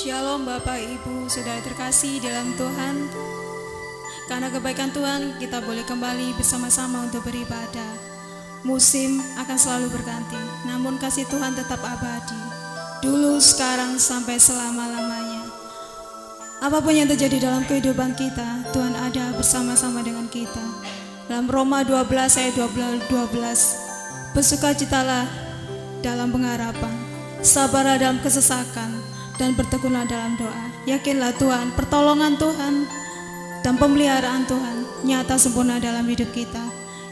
Shalom Bapak Ibu, saudara terkasih dalam Tuhan. Karena kebaikan Tuhan kita boleh kembali bersama-sama untuk beribadah. Musim akan selalu berganti, namun kasih Tuhan tetap abadi. Dulu, sekarang, sampai selama-lamanya. Apapun yang terjadi dalam kehidupan kita, Tuhan ada bersama-sama dengan kita. Dalam Roma 12 ayat 12, bersukacitalah dalam pengharapan, sabarlah dalam kesesakan, dan bertekunlah dalam doa. Yakinlah Tuhan, pertolongan Tuhan dan pemeliharaan Tuhan nyata sempurna dalam hidup kita.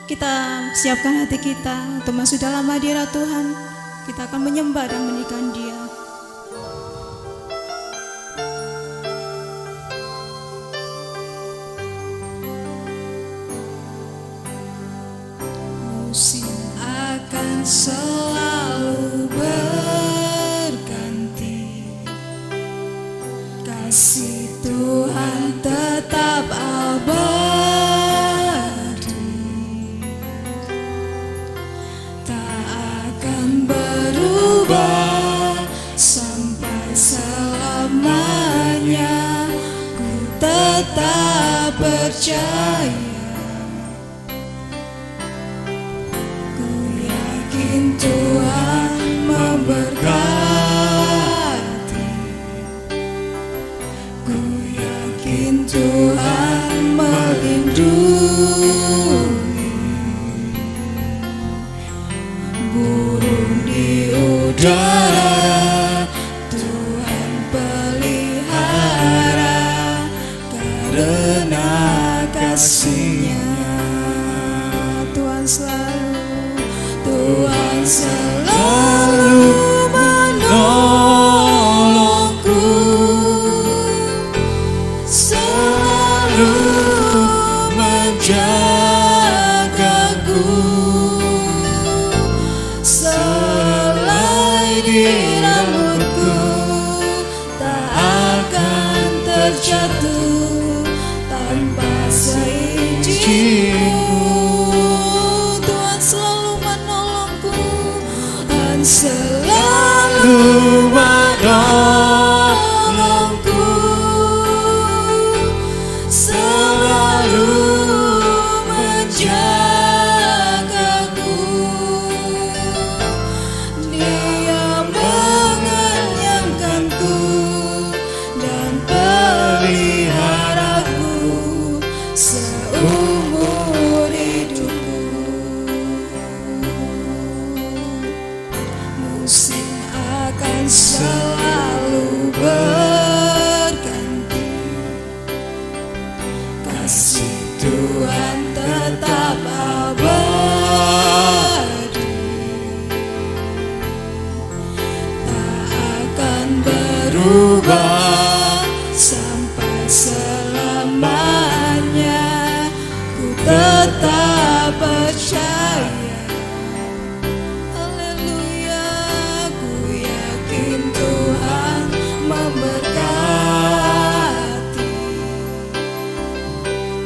Kita siapkan hati kita untuk masuk dalam hadirat Tuhan. Kita akan menyembah dan meninggikan Dia. Musim akan selalu berganti, kasih Tuhan tetap abadi, tak akan berubah sampai selamanya. Ku tetap percaya, ku yakin Tuhan memberkati, ku yakin Tuhan melindungi. Burung di udara Tuhan pelihara, karena kasih-Nya Tuhan selalu menolongku, selalu menjagaku. Selai di rambutku tak akan terjatuh tanpa seizin-Mu. Tuhan selalu menolongku, Tuhan selalu menolongku, selalu menjagaku. Dia mengenyangkanku dan peliharaku seumur hidupku. Musim akan selalu berganti, kasih Tuhan tetap abadi, tak akan berubah sampai selamanya. Ku tetap percaya, haleluya, ku yakin Tuhan memberkati,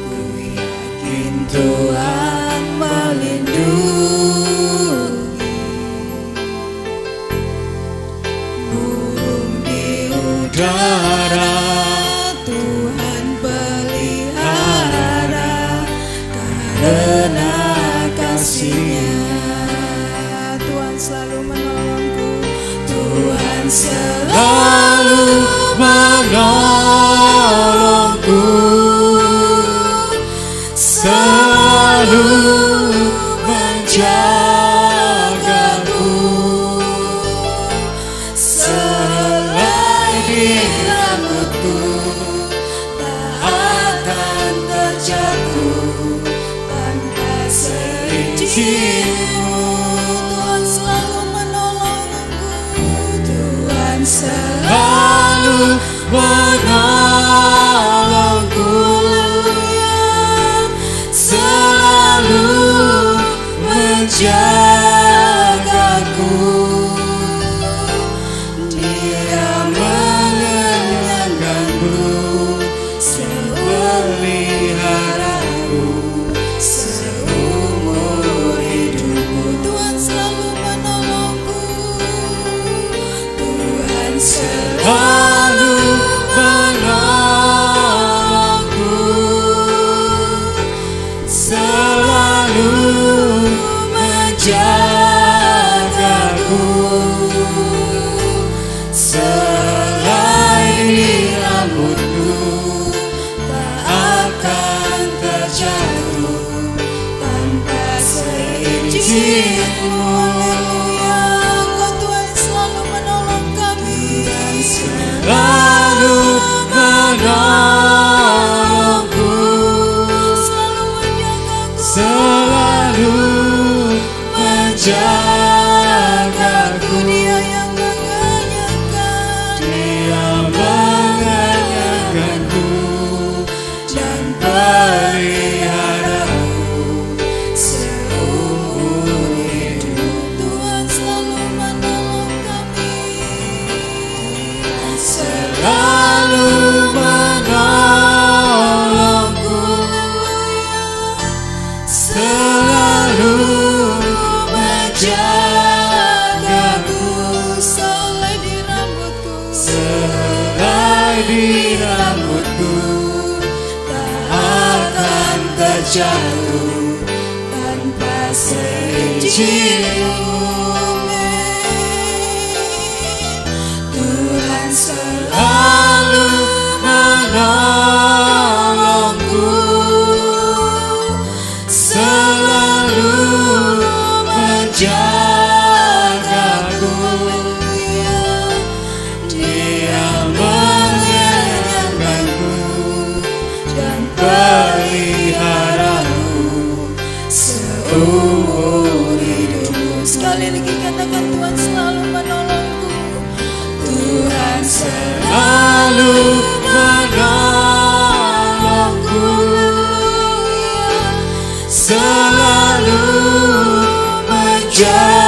ku yakin Tuhan melindungi. Burung di udara Tuhan pelihara, karena kasih-Nya Tuhan selalu menolongku, Tuhan selalu menolongku, selalu menjagaku. Selai di rambutku tak akan terjatuh tanpa seizin-Mu. Tuhan selalu menolongku, Tuhan selalu menolongku, selalu menjagaku. Dia mengenyangkanku, peliharaku seumur hidupku. Tuhan selalu menolongku, Tuhan selalu seizin-Mu. Haleluya, Engkau Tuhan selalu menolong kami, selalu menolongku, selalu menjagaku, selalu menjagaku. Dia yang mengenyangkan, Dia mengenyangkanku dan peliharaku seumur hidup. Tuhan selalu menolong kami, selalu menolongku. Haleluya, selalu menjagaku, selai di rambutku, selai di rambutku tak akan terjatuh tanpa seizin-Mu. Tuhan selalu menolongku, selalu menjagaku. Haleluya, Dia mengenyangkanku dan peliharaku seumur hidupku. Sekali lagi katakan, Tuhan selalu menolongku. Tuhan selalu menolongku, selalu menjagaku,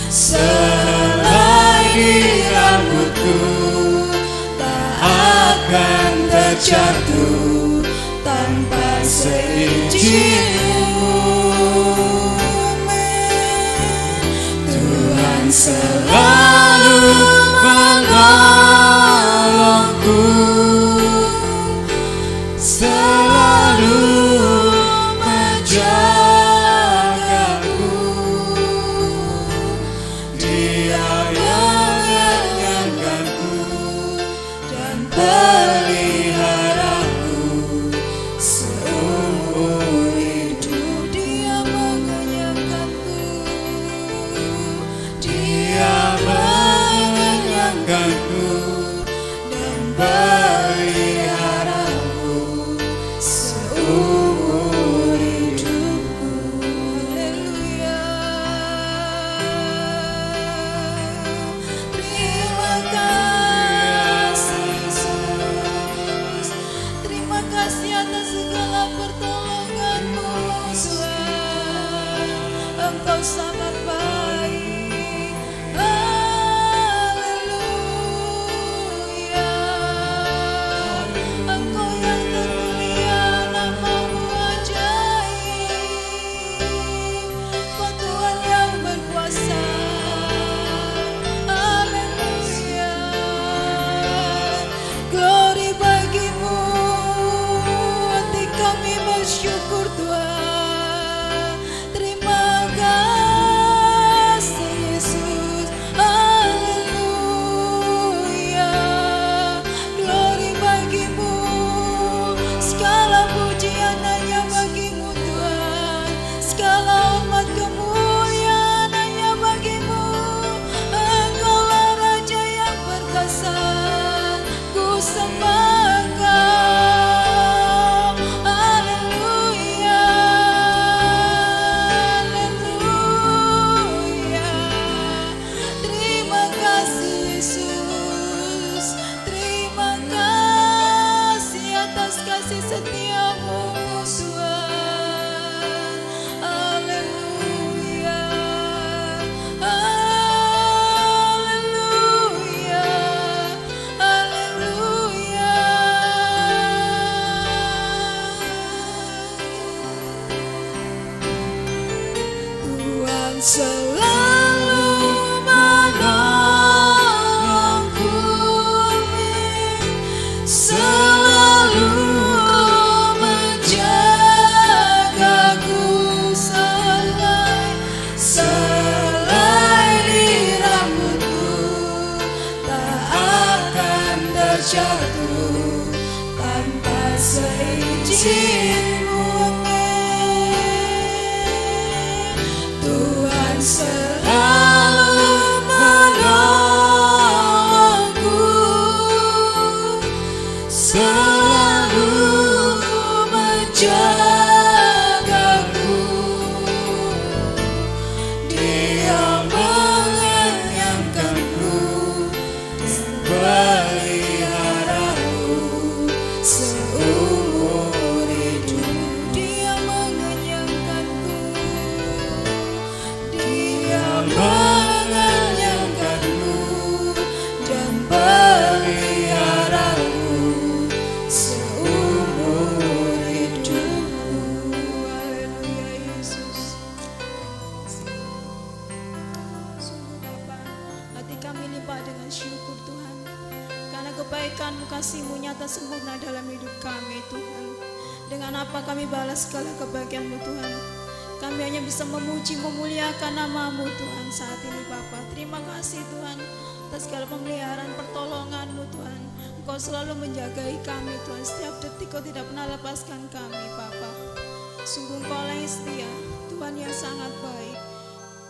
selai di rambutku tak akan terjatuh tanpa seizin-Mu. Tuhan selalu menolongku, selalu menjagaku. Dia mengenyangkanku dan peliharaku seumur hidup. Dia mengenyangkanku, Dia mengenyangkanku dan peliharaku seumur hidupku. Haleluya, terima kasih Yesus, terima kasih atas segala pertolongan-Mu Tuhan. Engkau sangat baik. Haleluya, Engkau yang termulia, nama-Mu ajaib. Kau Tuhan yang berkuasa. Haleluya, glory bagi-Mu, hati kami bersyukur Tuhan. Terima kasih Yesus. Haleluya, glory bagi-Mu, segala pujian hanya bagi-Mu Tuhan, segala hormat kemuliaan hanya bagi-Mu. Engkaulah Raja yang perkasa, ku sembah Engkau. Haleluya, haleluya, terima kasih Yesus, terima kasih atas kasih setia-Mu Tuhan. Haleluya, haleluya, haleluya. Tuhan selalu menolongku, selalu menjagaku, selai di rambutku tak akan terjatuh tanpa seizin-Mu. selalu menolongku, selalu menjagaku. Dia mengenyangkanku dan peliharaku seumur hidup. Dia mengenyangkanku, Dia mengenyangkanku dan peliharaku seumur hidupku. Haleluya Yesus. Sungguh Bapa, hati kami limpah dengan syukur Tuhan, karena kebaikan-Mu, kasih-Mu nyata sempurna dalam hidup kami Tuhan. Dengan apa kami balas segala kebaikan-Mu Tuhan? Kami hanya bisa memuji, memuliakan nama-Mu Tuhan saat ini Bapa. Terima kasih Tuhan atas segala pemeliharaan, pertolongan-Mu Tuhan. Engkau selalu menjagai kami Tuhan, setiap detik Kau tidak pernah lepaskan kami Bapa. Sungguh Engkau Allah yang setia, Tuhan yang sangat baik.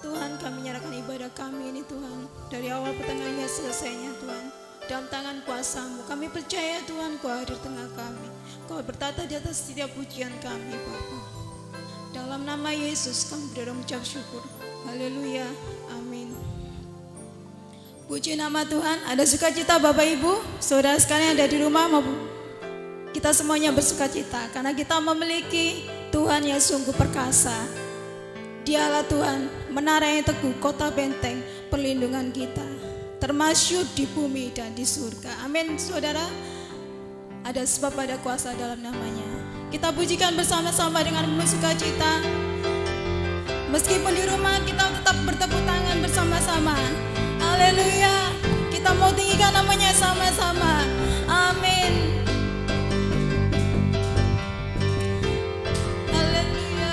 Tuhan, kami menyerahkan ibadah kami ini Tuhan, dari awal pertengahan hingga selesainya Tuhan, dalam tangan kuasa-Mu. Kami percaya Tuhan Kau hadir tengah kami, Kau bertata di atas setiap pujian kami Bapa. Dalam nama Yesus kami berdoa mengucap syukur. Haleluya, amin. Puji nama Tuhan. Ada sukacita Bapak Ibu, saudara sekalian ada di rumah maupun kita semuanya bersukacita karena kita memiliki Tuhan yang sungguh perkasa. Dialah Tuhan, menara yang teguh, kota benteng, perlindungan kita, termasyhur di bumi dan di surga. Amin saudara. Ada sebab, ada kuasa dalam namanya. Kita pujikan bersama-sama dengan penuh sukacita. Meskipun di rumah kita tetap bertepuk tangan bersama-sama. Haleluya. Kita mau tinggikan namanya sama-sama. Amin. Haleluya.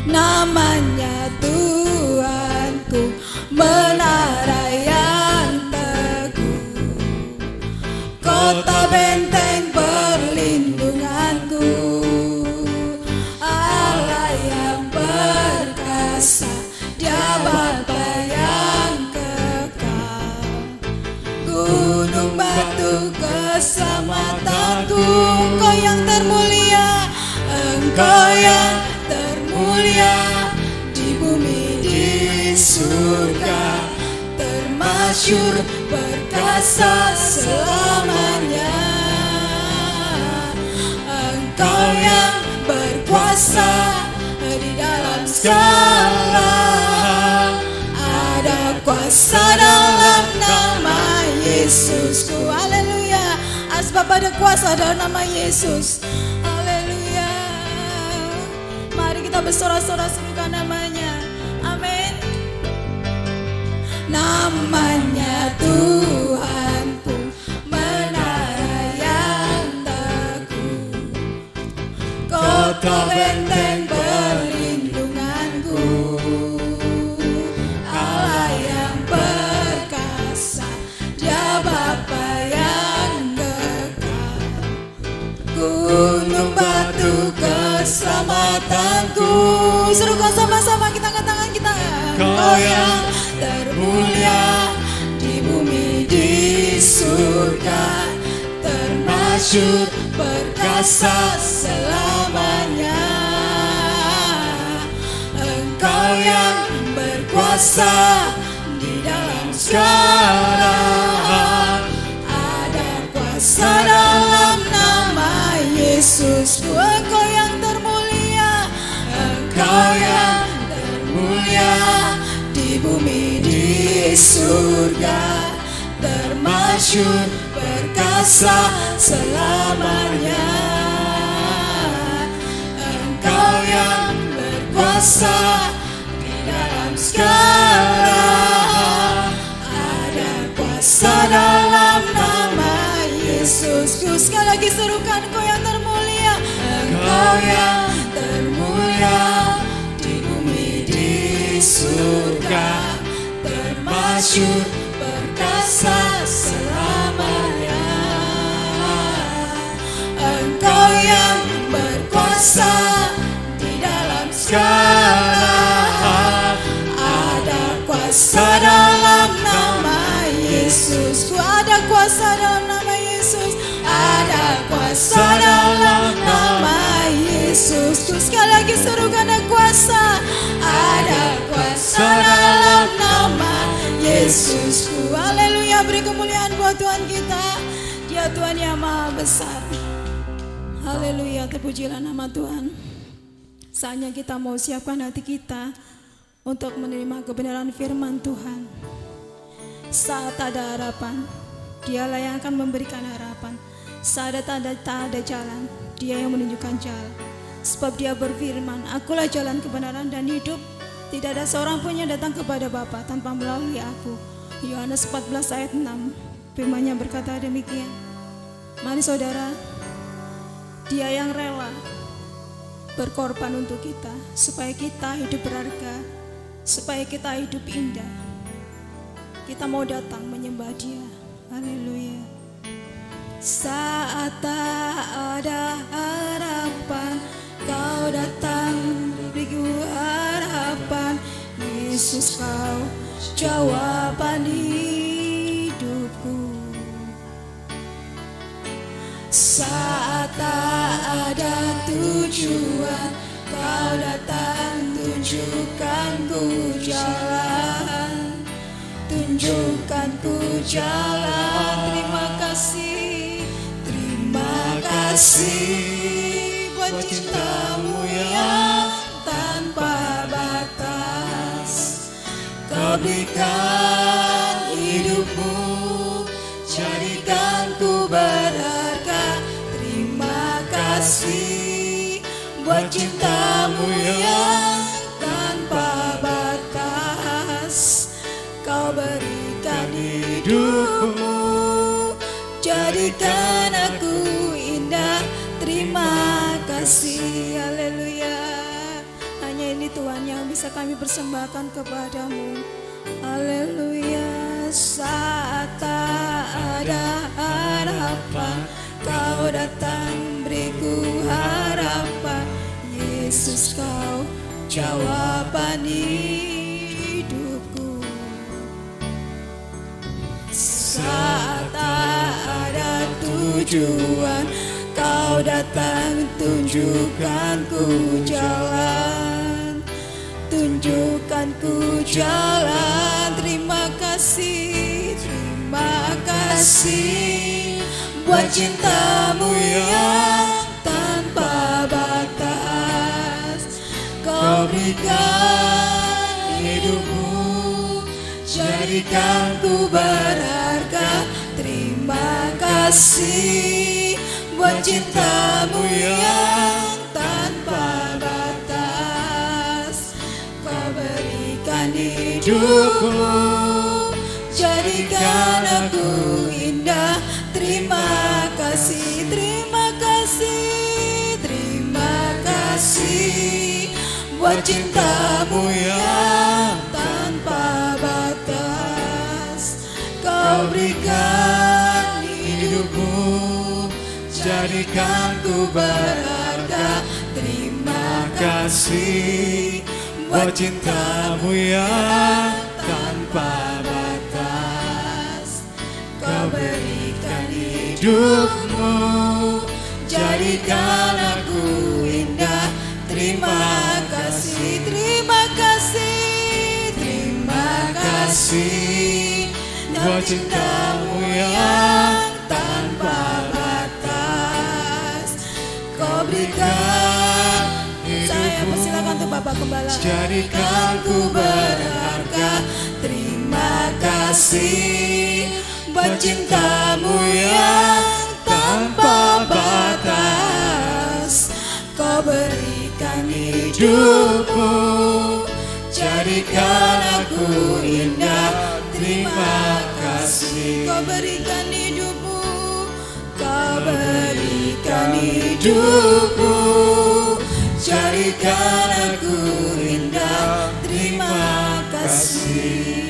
Namanya Tuhanku, menara yang teguh, kota benteng perlindunganku, Allah yang perkasa, Dia Bapa yang kekal, gunung batu keselamatanku. Engkau yang termulia, Engkau yang termulia di bumi di surga, termasyhur perkasa selamanya. Engkau yang berkuasa di dalam segala, ada kuasa dalam nama Yesusku. Haleluya. Asbab ada kuasa dalam nama Yesus. Haleluya. Mari kita bersorak-sorak serukan namanya. Amin. Namanya Tuhanku, menara yang teguh, kota benteng perlindunganku, Allah yang perkasa, Dia Bapa yang kekal, gunung batu keselamatanku. Serukan sama-sama, kita angkat tangan kita. Kau yang termulia di bumi di surga, termasyhur perkasa selamanya. Engkau yang berkuasa di dalam segala, ada kuasa dalam nama Yesusku. Engkau yang termulia, Engkau yang termulia di bumi di surga, termasyhur perkasa selamanya. Engkau yang berkuasa di dalam segala, ada kuasa dalam nama Yesusku. Sekali lagi serukan, Engkau yang termulia, Engkau yang termulia di bumi di surga, termasyhur perkasa selamanya. kuasa dalam nama Yesus. Ada kuasa dalam nama Yesus. Terus sekali lagi serukan ada kuasa. Ada kuasa dalam nama Yesusku. Haleluya, beri kemuliaan buat Tuhan kita. Dia Tuhan yang maha besar. Haleluya, terpujilah nama Tuhan. Saatnya kita mau siapkan hati kita untuk menerima kebenaran firman Tuhan. Saat ada harapan, Dialah yang akan memberikan harapan. Saat tak ada jalan, Dia yang menunjukkan jalan. Sebab Dia berfirman, Akulah jalan kebenaran dan hidup. Tidak ada seorang pun yang datang kepada Bapa tanpa melalui Aku. Yohanes 14 ayat 6. Firman-Nya berkata demikian. Mari saudara, Dia yang rela berkorban untuk kita, supaya kita hidup berharga, supaya kita hidup indah. Kita mau datang menyembah Dia. Haleluya. Saat tak ada harapan, Kau datang beriku harapan. Yesus, Kau jawaban hidupku. Saat tak ada tujuan, Kau datang tunjukkan ku jalan. Tunjukkan ku jalan. Terima kasih, terima kasih buat cinta-Mu yang tanpa batas. Kau berikan hidupmu, jadikan ku berharga. Terima kasih buat cinta-Mu yang tanpa batas. Kau berikan hidupmu, jadikan aku indah. Terima kasih. Haleluya. Hanya ini Tuhan yang bisa kami persembahkan kepadamu. Haleluya. Saat tak ada harapan, Kau datang beriku harapan. Yesus, Kau jawaban hidupku. Saat tak ada tujuan, Kau datang tunjukkan ku jalan. Tunjukkan ku jalan. Terima kasih, terima kasih buat cinta-Mu yang tanpa batas. Kau berikan hidupmu, jadikan ku berharga. Terima kasih buat cinta-Mu yang tanpa batas. Kau berikan hidupmu, jadikan aku indah. Terima kasih, terima kasih, terima kasih buat cinta-Mu yang tanpa batas. Kau berikan hidupmu, jadikan ku berharga. Terima kasih buat cinta-Mu yang tanpa batas. Kau berikan hidupmu, jadikan aku indah. Terima kasih, terima kasih, terima kasih buat cinta-Mu yang tanpa batas. Kau berikan hidupmu, saya persilakan untuk Bapak Gembala, jadikan ku berharga. Terima kasih buat cinta-Mu yang tanpa batas. Kau berikan hidupmu, jadikan aku indah. Terima kasih. Kau berikan hidupmu, Kau berikan hidupmu, jadikan aku indah. Terima kasih.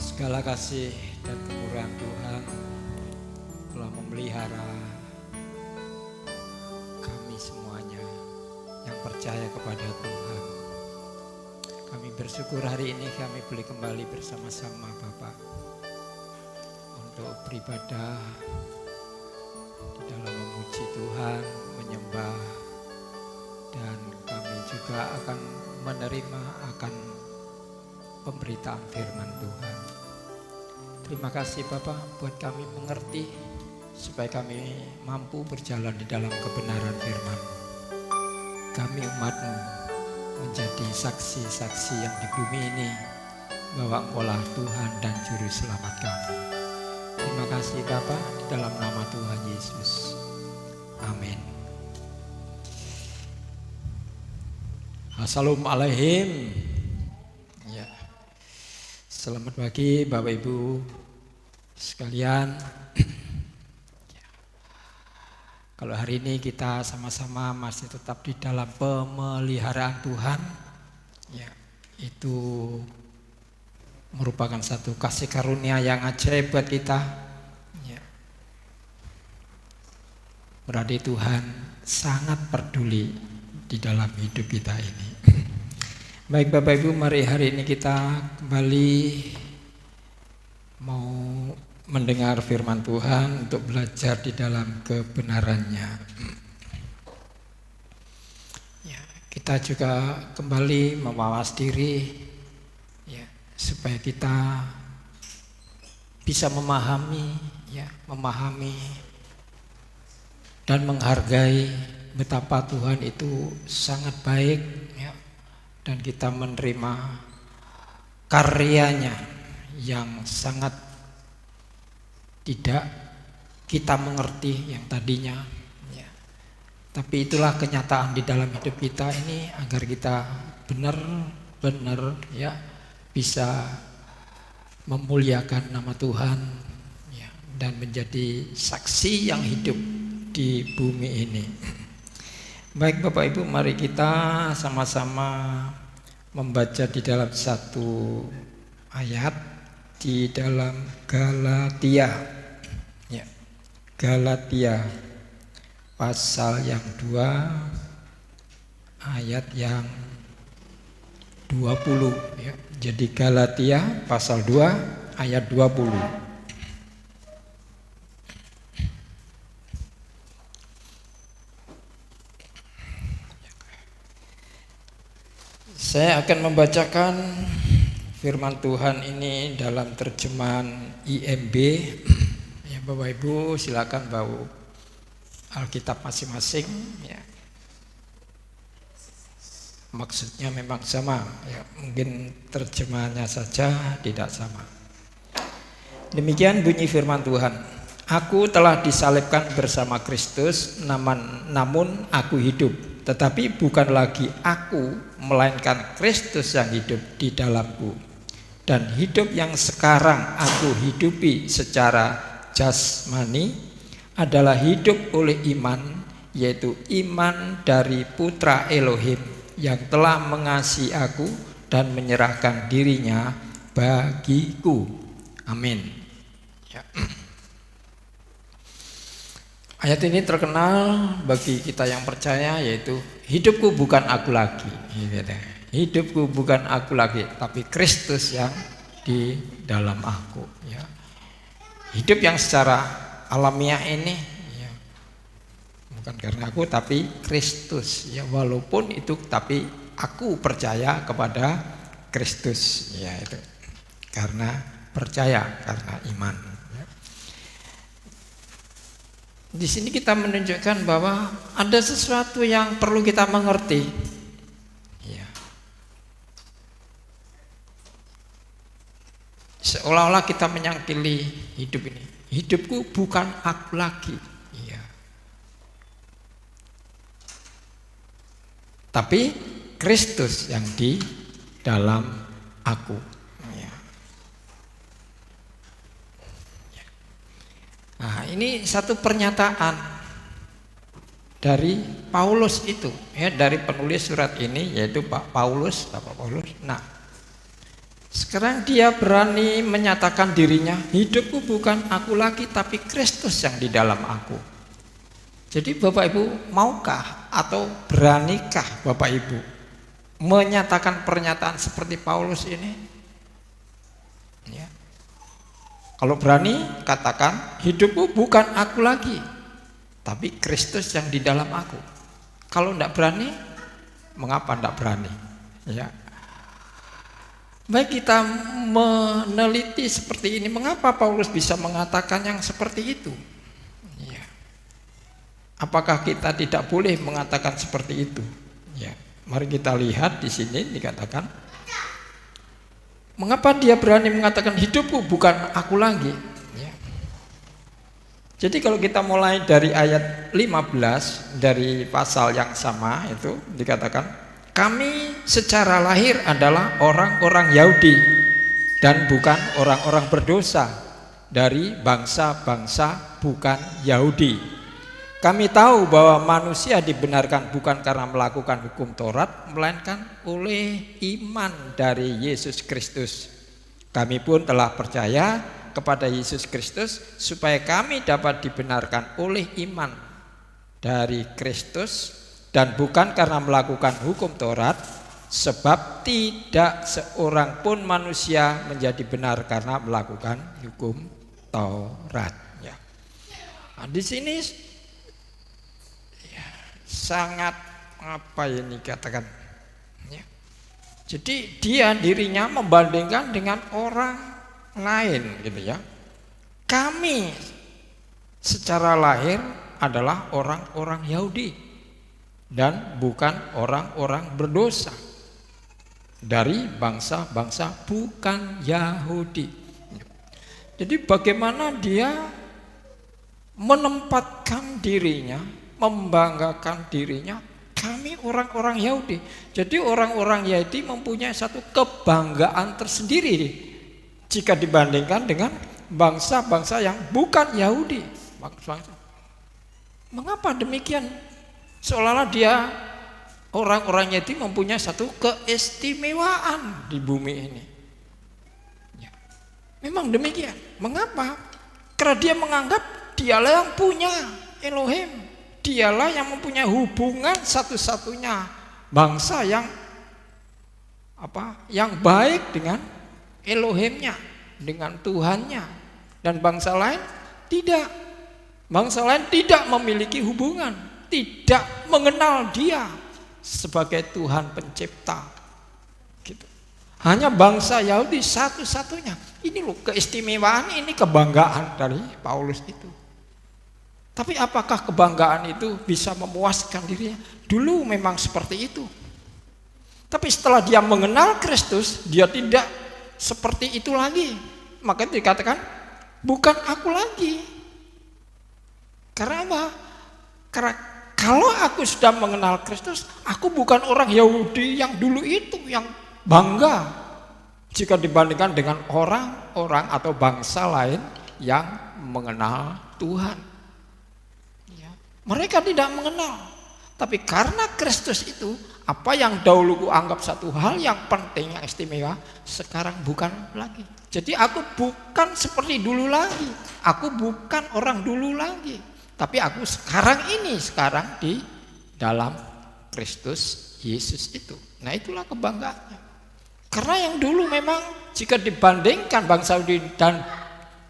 Segala kasih dan kemurahan Tuhan telah memelihara kami semuanya yang percaya kepada Tuhan. Kami bersyukur hari ini kami boleh kembali bersama-sama Bapak untuk beribadah di dalam memuji Tuhan, menyembah, dan kami juga akan menerima akan pemberitaan firman Tuhan. Terima kasih Bapak buat kami mengerti supaya kami mampu berjalan di dalam kebenaran firman. Kami umat-Mu menjadi saksi-saksi yang di bumi ini bahwa Engkaulah Tuhan dan Juru Selamat kami. Terima kasih Bapa, di dalam nama Tuhan Yesus. Amin. Assalamualaikum. Ya. Selamat pagi Bapak Ibu sekalian. Kalau hari ini kita sama-sama masih tetap di dalam pemeliharaan Tuhan, ya, itu merupakan satu kasih karunia yang ajaib buat kita. Ya. Berarti Tuhan sangat peduli di dalam hidup kita ini. Baik Bapak Ibu, mari hari ini kita kembali mau mendengar firman Tuhan untuk belajar di dalam kebenarannya. Ya, kita juga kembali memawas diri, ya, supaya kita bisa memahami dan menghargai betapa Tuhan itu sangat baik, ya, dan kita menerima karyanya yang sangat tidak kita mengerti yang tadinya, ya. Tapi itulah kenyataan di dalam hidup kita ini agar kita benar-benar, ya, bisa memuliakan nama Tuhan, ya, dan menjadi saksi yang hidup di bumi ini. Baik Bapak Ibu, mari kita sama-sama membaca di dalam satu ayat di dalam Galatia. Ya, Galatia pasal yang 2 ayat yang 20, ya. Jadi Galatia pasal 2 ayat 20. Saya akan membacakan firman Tuhan ini dalam terjemahan IMB. Ya, Bapak Ibu silakan bawa Alkitab masing-masing, ya. Maksudnya memang sama, ya, mungkin terjemahannya saja tidak sama. Demikian bunyi firman Tuhan. Aku telah disalibkan bersama Kristus, namun aku hidup. Tetapi bukan lagi aku, melainkan Kristus yang hidup di dalamku. Dan hidup yang sekarang aku hidupi secara jasmani adalah hidup oleh iman, yaitu iman dari Putra Elohim yang telah mengasihi aku dan menyerahkan dirinya bagiku. Amin. Ya. Ayat ini terkenal bagi kita yang percaya, yaitu hidupku bukan aku lagi. Hidupku bukan aku lagi, tapi Kristus yang di dalam aku. Ya. Hidup yang secara alamiah ini, ya, bukan karena aku, tapi Kristus. Ya, walaupun itu, tapi aku percaya kepada Kristus. Ya, itu karena percaya, karena iman. Di sini kita menunjukkan bahwa ada sesuatu yang perlu kita mengerti. Ya. Seolah-olah kita menyangkili hidup ini. Hidupku bukan aku lagi. Ya. Tapi Kristus yang di dalam aku. Nah, ini satu pernyataan dari Paulus itu, ya, dari penulis surat ini, yaitu Bapak Paulus. Nah, sekarang dia berani menyatakan dirinya, hidupku bukan aku lagi, tapi Kristus yang di dalam aku. Jadi Bapak Ibu, maukah atau beranikah Bapak Ibu menyatakan pernyataan seperti Paulus ini? Ya. Kalau berani, katakan hidupku bukan aku lagi, tapi Kristus yang di dalam aku. Kalau tidak berani, mengapa tidak berani? Ya. Baik, kita meneliti seperti ini, mengapa Paulus bisa mengatakan yang seperti itu? Ya. Apakah kita tidak boleh mengatakan seperti itu? Ya. Mari kita lihat di sini dikatakan, mengapa dia berani mengatakan hidupku bukan aku lagi? Ya. Jadi kalau kita mulai dari ayat 15 dari pasal yang sama itu dikatakan, kami secara lahir adalah orang-orang Yahudi dan bukan orang-orang berdosa dari bangsa-bangsa bukan Yahudi. Kami tahu bahwa manusia dibenarkan bukan karena melakukan hukum Taurat, melainkan oleh iman dari Yesus Kristus. Kami pun telah percaya kepada Yesus Kristus supaya kami dapat dibenarkan oleh iman dari Kristus dan bukan karena melakukan hukum Taurat, sebab tidak seorang pun manusia menjadi benar karena melakukan hukum Taurat. Ya. Nah, di sini sangat apa ini katakan ya. Jadi dia dirinya membandingkan dengan orang lain gitu ya. Kami secara lahir adalah orang-orang Yahudi dan bukan orang-orang berdosa dari bangsa-bangsa bukan Yahudi. Jadi bagaimana dia menempatkan dirinya, membanggakan dirinya, kami orang-orang Yahudi. Jadi orang-orang Yahudi mempunyai satu kebanggaan tersendiri jika dibandingkan dengan bangsa-bangsa yang bukan Yahudi. Mengapa demikian? Seolah-olah dia orang-orang Yahudi mempunyai satu keistimewaan di bumi ini. Ya. Memang demikian. Mengapa? Karena dia menganggap dialah yang punya Elohim. Dialah yang mempunyai hubungan satu-satunya bangsa yang yang baik dengan Elohimnya, dengan Tuhannya, dan bangsa lain tidak. Bangsa lain tidak memiliki hubungan, tidak mengenal Dia sebagai Tuhan pencipta. Gitu. Hanya bangsa Yahudi satu-satunya. Ini loh keistimewaan, ini kebanggaan dari Paulus itu. Tapi apakah kebanggaan itu bisa memuaskan dirinya? Dulu memang seperti itu. Tapi setelah dia mengenal Kristus, dia tidak seperti itu lagi. Makanya dikatakan, bukan aku lagi. Karena apa? Karena kalau aku sudah mengenal Kristus, aku bukan orang Yahudi yang dulu itu, yang bangga jika dibandingkan dengan orang-orang atau bangsa lain yang mengenal Tuhan. Mereka tidak mengenal. Tapi karena Kristus itu, apa yang dahulu ku anggap satu hal yang penting, yang istimewa, sekarang bukan lagi. Jadi aku bukan seperti dulu lagi. Aku bukan orang dulu lagi. Tapi aku sekarang di dalam Kristus Yesus itu. Nah, itulah kebanggaannya. Karena yang dulu memang jika dibandingkan bangsa Yahudi dan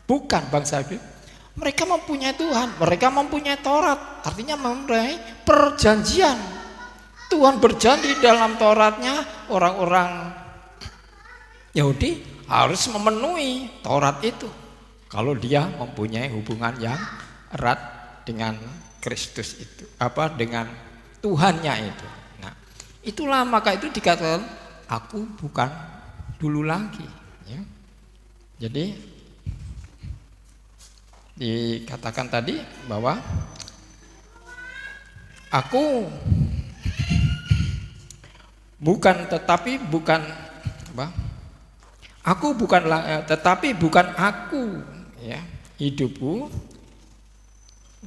bukan bangsa Yahudi, mereka mempunyai Tuhan, mereka mempunyai Taurat, artinya mempunyai perjanjian. Tuhan berjanji dalam Tauratnya orang-orang Yahudi harus memenuhi Taurat itu. Kalau dia mempunyai hubungan yang erat dengan Kristus itu, dengan Tuhannya itu. Nah, itulah maka itu dikatakan aku bukan dulu lagi. Ya. Jadi dikatakan tadi bahwa aku bukan tetapi bukan aku bukanlah tetapi bukan aku ya hidupku,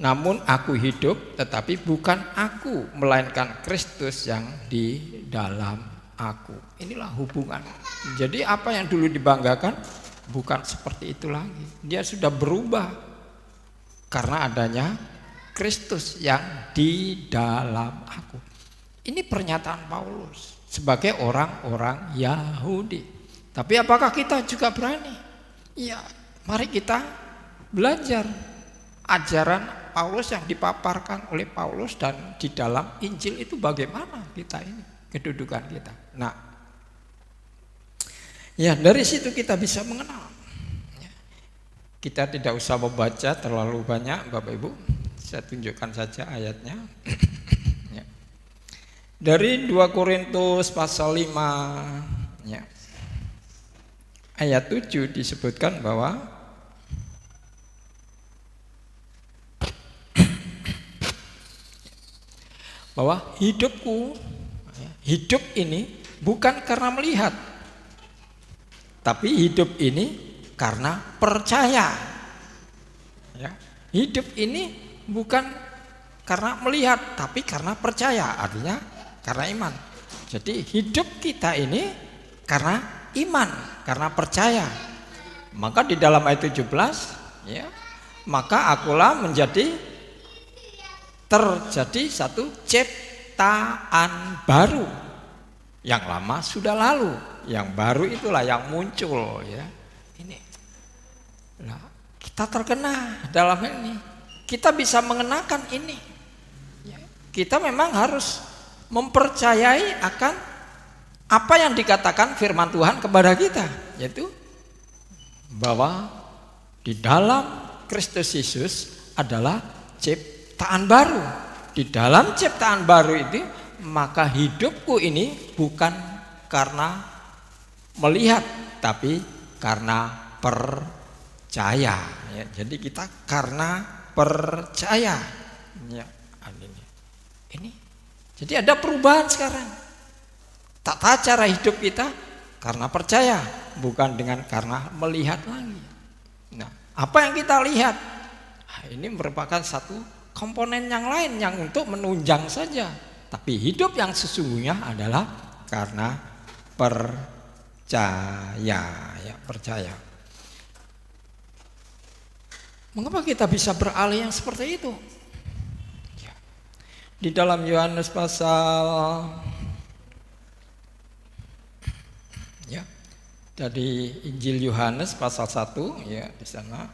namun aku hidup tetapi bukan aku, melainkan Kristus yang di dalam aku. Inilah hubungan. Jadi apa yang dulu dibanggakan bukan seperti itu lagi. Dia sudah berubah karena adanya Kristus yang di dalam aku. Ini pernyataan Paulus. sebagai orang-orang Yahudi. Tapi apakah kita juga berani? Ya, mari kita belajar ajaran Paulus yang dipaparkan oleh Paulus, dan di dalam Injil itu bagaimana kita ini, kedudukan kita. Nah, ya dari situ kita bisa mengenal. Kita tidak usah membaca terlalu banyak, Bapak Ibu. Saya tunjukkan saja ayatnya. Ya. Dari 2 Korintus pasal 5 ya, ayat 7 disebutkan bahwa hidupku, hidup ini bukan karena melihat, tapi hidup ini karena percaya. Ya, hidup ini bukan karena melihat, tapi karena percaya, artinya karena iman. Jadi hidup kita ini karena iman, karena percaya. Maka di dalam ayat 17, ya, maka akulah terjadi satu ciptaan baru. Yang lama sudah lalu, yang baru itulah yang muncul, ya. Ini. Nah, kita terkena dalam ini. Kita bisa mengenakan ini. Ya. Kita memang harus mempercayai akan apa yang dikatakan firman Tuhan kepada kita, yaitu bahwa di dalam Kristus Yesus adalah ciptaan baru. Di dalam ciptaan baru itu, maka hidupku ini bukan karena melihat, tapi karena percaya. Ya, jadi kita karena percaya. Ya, ini. Jadi ada perubahan sekarang. Tata cara hidup kita karena percaya, bukan karena melihat lagi. Nah, apa yang kita lihat? Nah, ini merupakan satu komponen yang lain yang untuk menunjang saja. Tapi hidup yang sesungguhnya adalah karena percaya, ya, percaya. Mengapa kita bisa beralih yang seperti itu? Ya. Di dalam Yohanes pasal, ya, dari Injil Yohanes pasal 1, ya, di sana.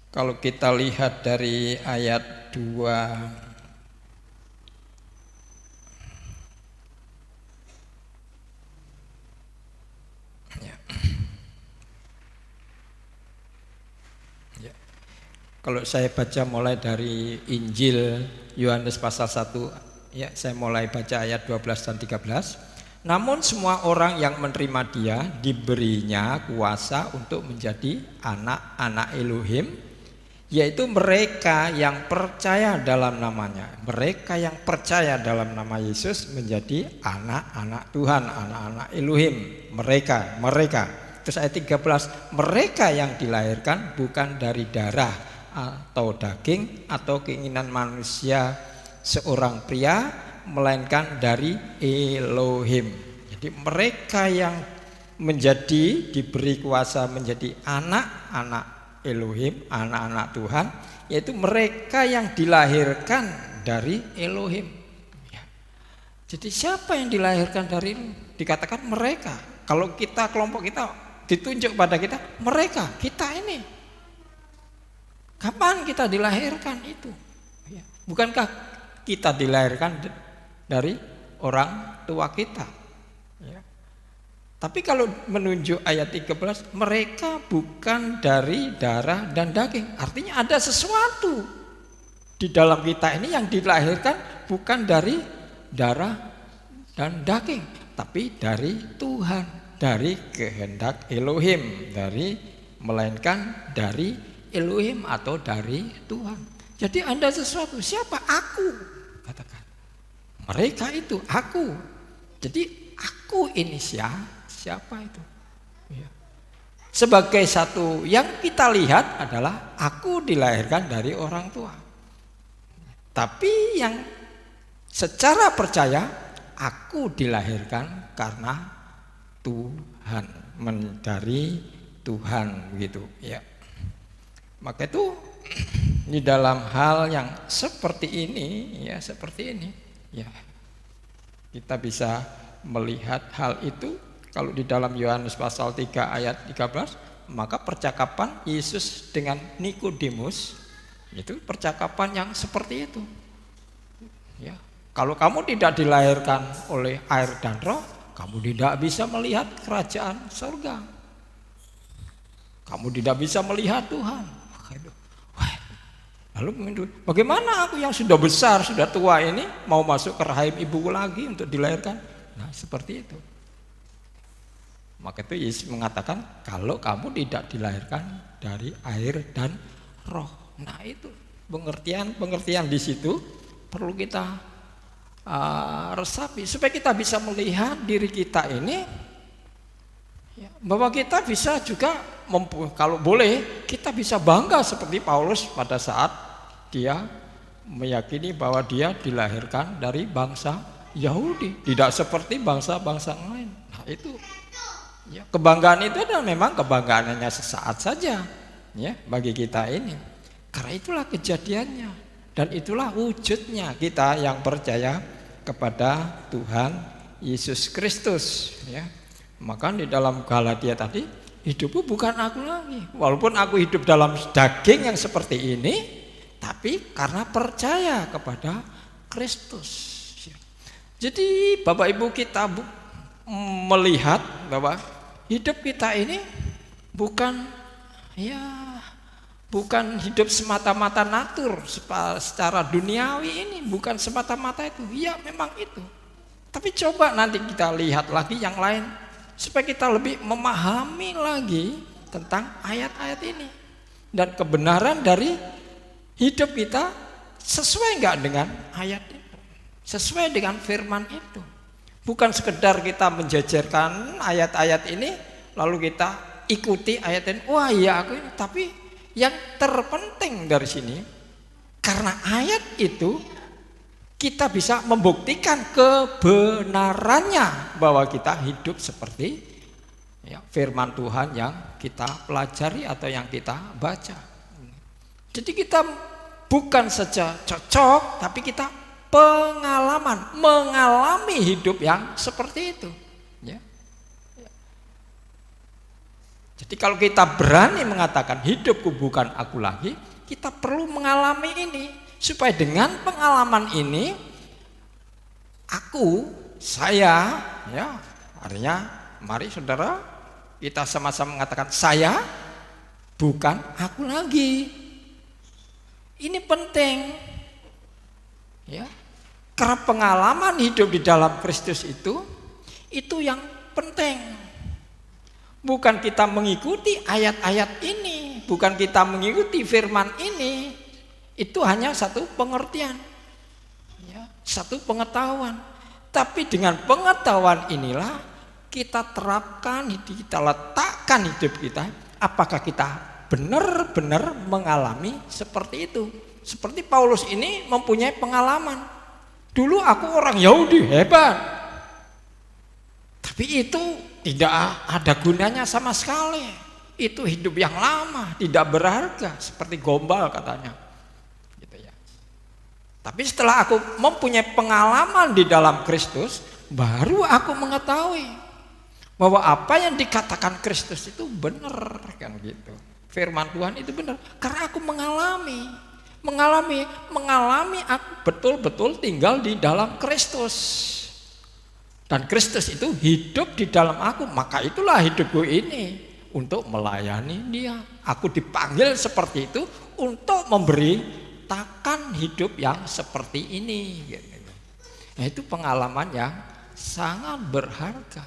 Kalau kita lihat dari ayat 2, kalau saya baca mulai dari Injil Yohanes pasal 1, ya, saya mulai baca ayat 12 dan 13. Namun semua orang yang menerima Dia diberinya kuasa untuk menjadi anak-anak Elohim, yaitu mereka yang percaya dalam namanya. Mereka yang percaya dalam nama Yesus menjadi anak-anak Tuhan, anak-anak Elohim. Mereka. Terus ayat 13, mereka yang dilahirkan bukan dari darah atau daging atau keinginan manusia seorang pria, melainkan dari Elohim. Jadi mereka yang diberi kuasa menjadi anak-anak Elohim, anak-anak Tuhan, yaitu mereka yang dilahirkan dari Elohim. Ya. Jadi siapa yang dilahirkan dari Elohim? Dikatakan mereka. Kalau kita, kelompok kita, ditunjuk pada kita, mereka, kita ini. Kapan kita dilahirkan itu? Ya. Bukankah kita dilahirkan dari orang tua kita? Ya. Tapi kalau menunjuk ayat 13, mereka bukan dari darah dan daging. Artinya ada sesuatu di dalam kita ini yang dilahirkan bukan dari darah dan daging, tapi dari Tuhan, dari kehendak Elohim, melainkan dari Elohim atau dari Tuhan. Jadi ada sesuatu. Siapa? Aku. Katakan. Mereka itu aku. Jadi aku ini siapa itu? Ya. Sebagai satu yang kita lihat adalah aku dilahirkan dari orang tua. Tapi yang secara percaya aku dilahirkan karena Tuhan, dari Tuhan, begitu ya. Maka itu di dalam hal yang seperti ini, ya seperti ini, ya kita bisa melihat hal itu. Kalau di dalam Yohanes pasal 3 ayat 13, maka percakapan Yesus dengan Nikodemus itu percakapan yang seperti itu. Ya, kalau kamu tidak dilahirkan oleh air dan roh, kamu tidak bisa melihat kerajaan surga. Kamu tidak bisa melihat Tuhan. Lalu bagaimana aku yang sudah besar, sudah tua ini mau masuk ke rahim ibuku lagi untuk dilahirkan? Nah, seperti itu. Maka itu Yesus mengatakan kalau kamu tidak dilahirkan dari air dan roh. Nah, itu pengertian di situ perlu kita resapi supaya kita bisa melihat diri kita ini, ya, bahwa kita bisa juga kalau boleh kita bisa bangga seperti Paulus pada saat dia meyakini bahwa dia dilahirkan dari bangsa Yahudi, tidak seperti bangsa-bangsa lain. Nah, itu ya, kebanggaan itu adalah memang kebanggaan hanya sesaat saja, ya, bagi kita ini. Karena itulah kejadiannya dan itulah wujudnya kita yang percaya kepada Tuhan Yesus Kristus, ya. Maka di dalam Galatia tadi, hidupku bukan aku lagi. Walaupun aku hidup dalam daging yang seperti ini, tapi karena percaya kepada Kristus. Jadi Bapak Ibu kita melihat bahwa hidup kita ini bukan hidup semata-mata natur secara duniawi ini, bukan semata-mata itu. Ya memang itu. Tapi coba nanti kita lihat lagi yang lain supaya kita lebih memahami lagi tentang ayat-ayat ini dan kebenaran dari hidup kita sesuai enggak dengan ayat itu, sesuai dengan firman itu. Bukan sekedar kita menjajarkan ayat-ayat ini lalu kita ikuti ayat ini, wah iya aku ini, tapi yang terpenting dari sini karena ayat itu kita bisa membuktikan kebenarannya bahwa kita hidup seperti ya, firman Tuhan yang kita pelajari atau yang kita baca. Jadi kita bukan saja cocok, tapi kita mengalami hidup yang seperti itu. Ya. Jadi kalau kita berani mengatakan hidupku bukan aku lagi, kita perlu mengalami ini. Supaya dengan pengalaman ini saya ya, artinya mari saudara kita sama-sama mengatakan saya bukan aku lagi. Ini penting ya, karena pengalaman hidup di dalam Kristus itu yang penting. Bukan kita mengikuti ayat-ayat ini, bukan kita mengikuti firman ini. Itu hanya satu pengertian ya, satu pengetahuan. Tapi dengan pengetahuan inilah kita terapkan, kita letakkan hidup kita. Apakah kita benar-benar mengalami seperti itu? Seperti Paulus ini mempunyai pengalaman. Dulu aku orang Yahudi hebat, tapi itu tidak ada gunanya sama sekali. Itu hidup yang lama, tidak berharga, seperti gombal katanya. Tapi setelah aku mempunyai pengalaman di dalam Kristus, baru aku mengetahui bahwa apa yang dikatakan Kristus itu benar, kan gitu. Firman Tuhan itu benar karena aku mengalami aku betul-betul tinggal di dalam Kristus. Dan Kristus itu hidup di dalam aku, maka itulah hidupku ini untuk melayani Dia. Aku dipanggil seperti itu untuk memberi takkan hidup yang seperti ini. Nah, itu pengalaman yang sangat berharga.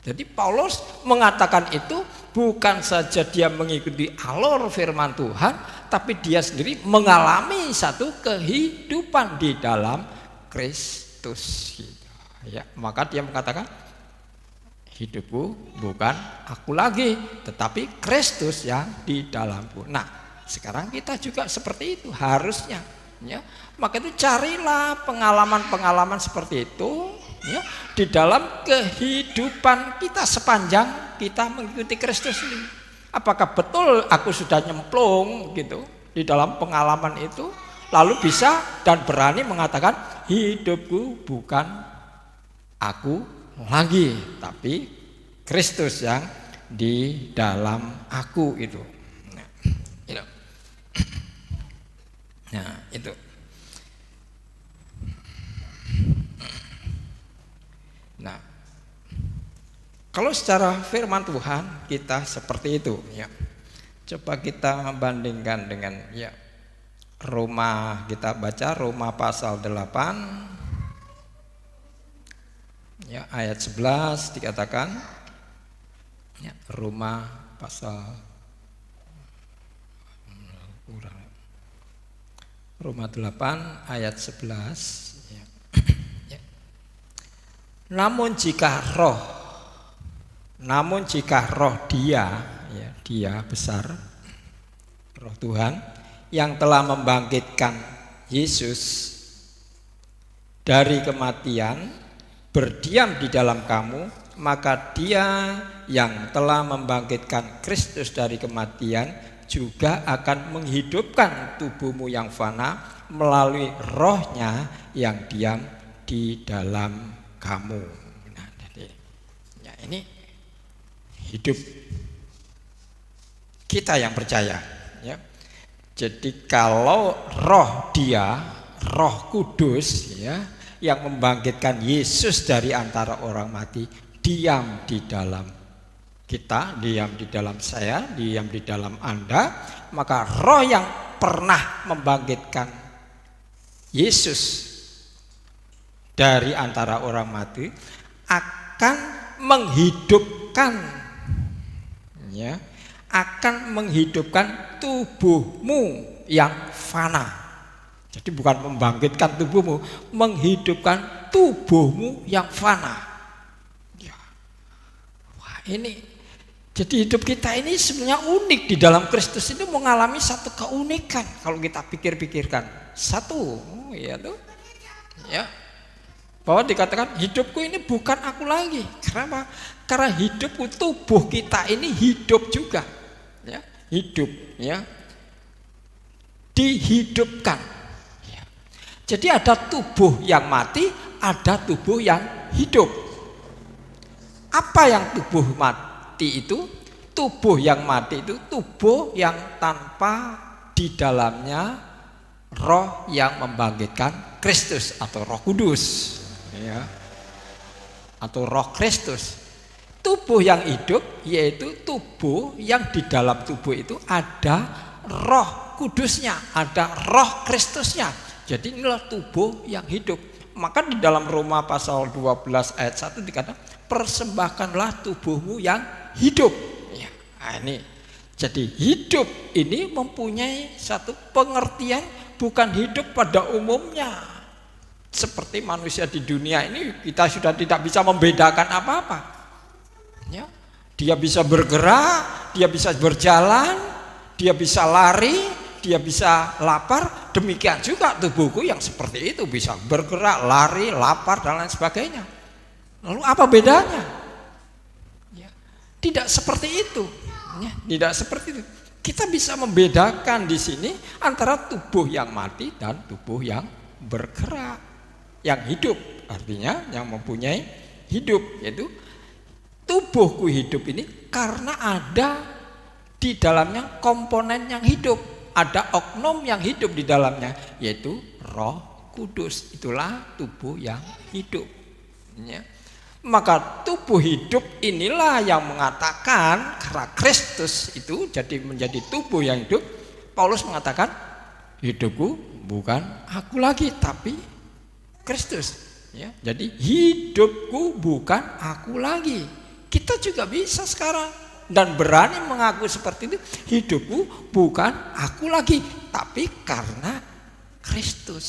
Jadi Paulus mengatakan itu bukan saja dia mengikuti alur firman Tuhan, tapi dia sendiri mengalami satu kehidupan di dalam Kristus. Ya, maka dia mengatakan hidupku bukan aku lagi, tetapi Kristus yang di dalamku. Nah, sekarang kita juga seperti itu harusnya, ya. Maka itu carilah pengalaman-pengalaman seperti itu, ya, di dalam kehidupan kita sepanjang kita mengikuti Kristus ini. Apakah betul aku sudah nyemplung gitu di dalam pengalaman itu, lalu bisa dan berani mengatakan hidupku bukan aku lagi, tapi Kristus yang di dalam aku itu. Nah, itu. Nah, kalau secara firman Tuhan kita seperti itu, ya. Coba kita bandingkan dengan ya Roma, kita baca Roma pasal 8 ya ayat 11 dikatakan ya, Roma pasal Roma 8 ayat 11 ya. Ya. Namun jika roh dia besar, roh Tuhan yang telah membangkitkan Yesus dari kematian berdiam di dalam kamu, maka dia yang telah membangkitkan Kristus dari kematian juga akan menghidupkan tubuhmu yang fana melalui rohnya yang diam di dalam kamu. Nah, jadi ya ini hidup kita yang percaya, ya. Jadi kalau roh dia, Roh Kudus, ya, yang membangkitkan Yesus dari antara orang mati, diam di dalam kita, diam di dalam saya, diam di dalam Anda, maka roh yang pernah membangkitkan Yesus dari antara orang mati akan menghidupkan, ya, akan menghidupkan tubuhmu yang fana. Jadi bukan membangkitkan tubuhmu, menghidupkan tubuhmu yang fana. Ya. Wah, ini jadi hidup kita ini sebenarnya unik di dalam Kristus ini, mengalami satu keunikan kalau kita pikir-pikirkan. Satu, ya tuh, ya, bahwa dikatakan hidupku ini bukan aku lagi. Kenapa? Karena hidupku, tubuh kita ini hidup juga, ya, hidup, ya, dihidupkan. Ya. Jadi ada tubuh yang mati, ada tubuh yang hidup. Apa yang tubuh mati itu? Tubuh yang mati itu tubuh yang tanpa di dalamnya roh yang membangkitkan Kristus atau Roh Kudus, ya, atau Roh Kristus. Tubuh yang hidup yaitu tubuh yang di dalam tubuh itu ada Roh Kudusnya, ada Roh Kristusnya. Jadi inilah tubuh yang hidup. Maka di dalam Roma pasal 12 ayat 1 dikatakan persembahkanlah tubuhmu yang hidup. Ya, nah ini. Jadi hidup ini mempunyai satu pengertian, bukan hidup pada umumnya. Seperti manusia di dunia ini kita sudah tidak bisa membedakan apa-apa. Ya, dia bisa bergerak, dia bisa berjalan, dia bisa lari, dia bisa lapar. Demikian juga tubuhku yang seperti itu, bisa bergerak, lari, lapar dan lain sebagainya. Lalu apa bedanya? Ya, tidak seperti itu. Ya, tidak seperti itu. Kita bisa membedakan di sini antara tubuh yang mati dan tubuh yang bergerak, yang hidup. Artinya yang mempunyai hidup, yaitu tubuhku hidup ini karena ada di dalamnya komponen yang hidup, ada oknum yang hidup di dalamnya, yaitu Roh Kudus. Itulah tubuh yang hidup, ya. Maka tubuh hidup inilah yang mengatakan karena Kristus itu jadi menjadi tubuh yang hidup. Paulus mengatakan hidupku bukan aku lagi tapi Kristus, ya. Jadi hidupku bukan aku lagi. Kita juga bisa sekarang dan berani mengaku seperti itu, hidupku bukan aku lagi tapi karena Kristus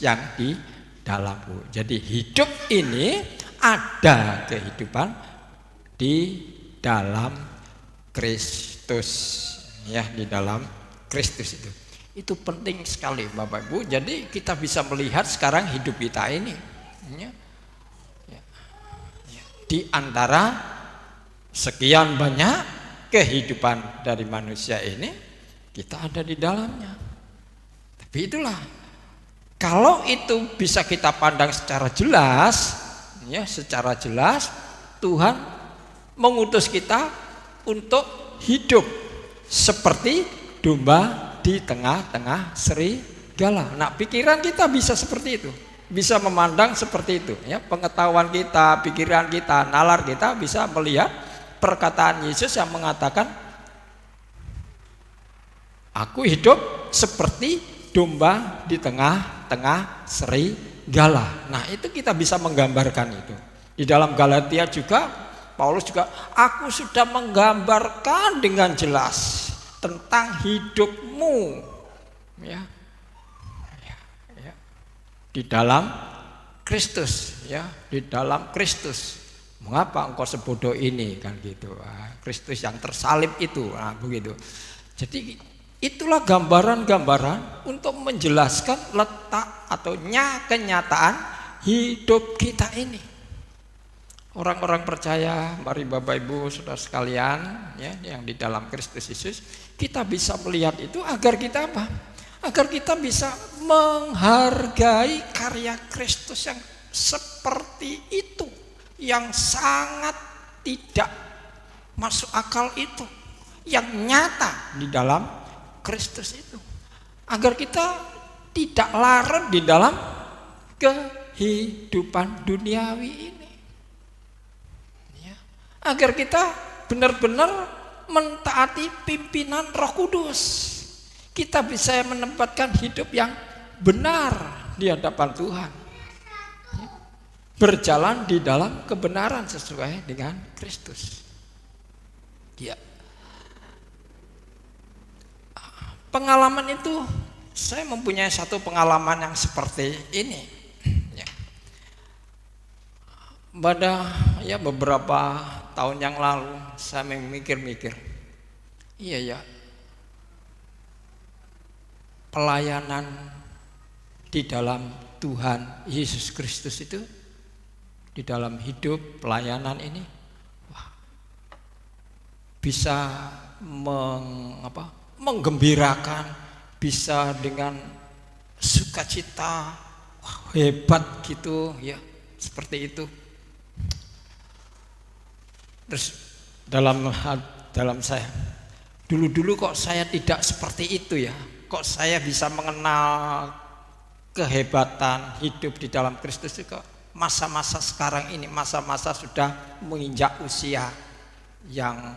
yang di dalamku. Jadi hidup ini ada kehidupan di dalam Kristus, ya, di dalam Kristus itu. Itu penting sekali Bapak Ibu. Jadi kita bisa melihat sekarang hidup kita ini, ya. Di antara sekian banyak kehidupan dari manusia ini, kita ada di dalamnya. Tapi itulah, kalau itu bisa kita pandang secara jelas, ya, secara jelas Tuhan mengutus kita untuk hidup seperti domba di tengah-tengah serigala. Nah, pikiran kita bisa seperti itu, bisa memandang seperti itu, ya. Pengetahuan kita, pikiran kita, nalar kita bisa melihat perkataan Yesus yang mengatakan, aku hidup seperti domba di tengah-tengah serigala. Nah, itu kita bisa menggambarkan itu. Di dalam Galatia juga Paulus juga, aku sudah menggambarkan dengan jelas tentang hidupmu, ya, di dalam Kristus, ya, di dalam Kristus. Mengapa engkau sebodoh ini, kan gitu. Kristus yang tersalib itu, nah, begitu. Jadi itulah gambaran-gambaran untuk menjelaskan letak atau kenyataan hidup kita ini. Orang-orang percaya, mari Bapak Ibu Saudara sekalian, ya, yang di dalam Kristus Yesus, kita bisa melihat itu agar kita apa? Agar kita bisa menghargai karya Kristus yang seperti itu, yang sangat tidak masuk akal itu, yang nyata di dalam Kristus itu. Agar kita tidak larut di dalam kehidupan duniawi ini. Agar kita benar-benar mentaati pimpinan Roh Kudus. Kita bisa menempatkan hidup yang benar di hadapan Tuhan. Berjalan di dalam kebenaran sesuai dengan Kristus. Ya. Pengalaman itu, saya mempunyai satu pengalaman yang seperti ini. Ya. Pada ya beberapa tahun yang lalu saya memikir-mikir, iya ya, pelayanan di dalam Tuhan Yesus Kristus itu, di dalam hidup pelayanan ini, wah, bisa menggembirakan, bisa dengan sukacita, wah, hebat gitu ya, seperti itu. Terus dalam saya, dulu kok saya tidak seperti itu ya, kok saya bisa mengenal kehebatan hidup di dalam Kristus itu, kok masa-masa sekarang ini, masa-masa sudah menginjak usia yang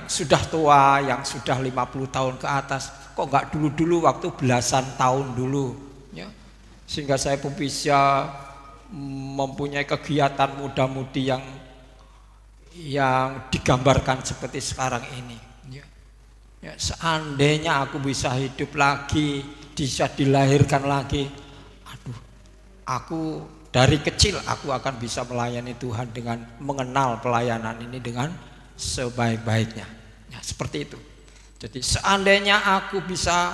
sudah tua, yang sudah 50 tahun ke atas, kok nggak dulu waktu belasan tahun dulu, ya, sehingga saya pun bisa mempunyai kegiatan muda-mudi yang digambarkan seperti sekarang ini. Ya, seandainya aku bisa hidup lagi, bisa dilahirkan lagi, aduh, aku dari kecil aku akan bisa melayani Tuhan dengan mengenal pelayanan ini dengan sebaik-baiknya. Ya, seperti itu. Jadi seandainya aku bisa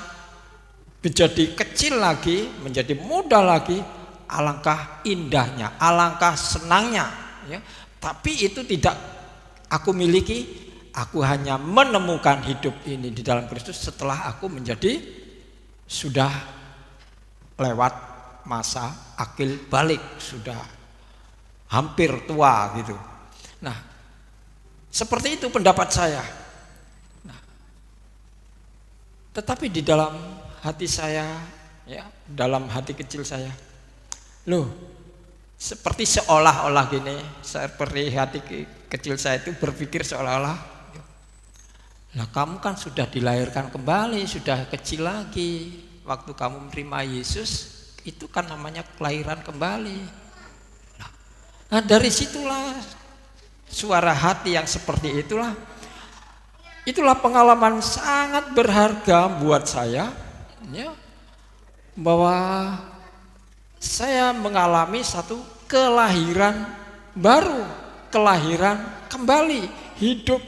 menjadi kecil lagi, menjadi muda lagi, alangkah indahnya, alangkah senangnya, ya. Tapi itu tidak aku miliki, aku hanya menemukan hidup ini di dalam Kristus setelah aku menjadi sudah lewat masa akil balik, sudah hampir tua gitu. Nah, seperti itu pendapat saya. Nah, tetapi di dalam hati saya, ya, dalam hati kecil saya, loh, seperti seolah-olah gini, seperti hati kecil saya itu berpikir seolah-olah, lah kamu kan sudah dilahirkan kembali, sudah kecil lagi, waktu kamu menerima Yesus itu kan namanya kelahiran kembali. Nah, dari situlah suara hati yang seperti itulah pengalaman sangat berharga buat saya, ya, bahwa saya mengalami satu kelahiran baru, kelahiran kembali, hidup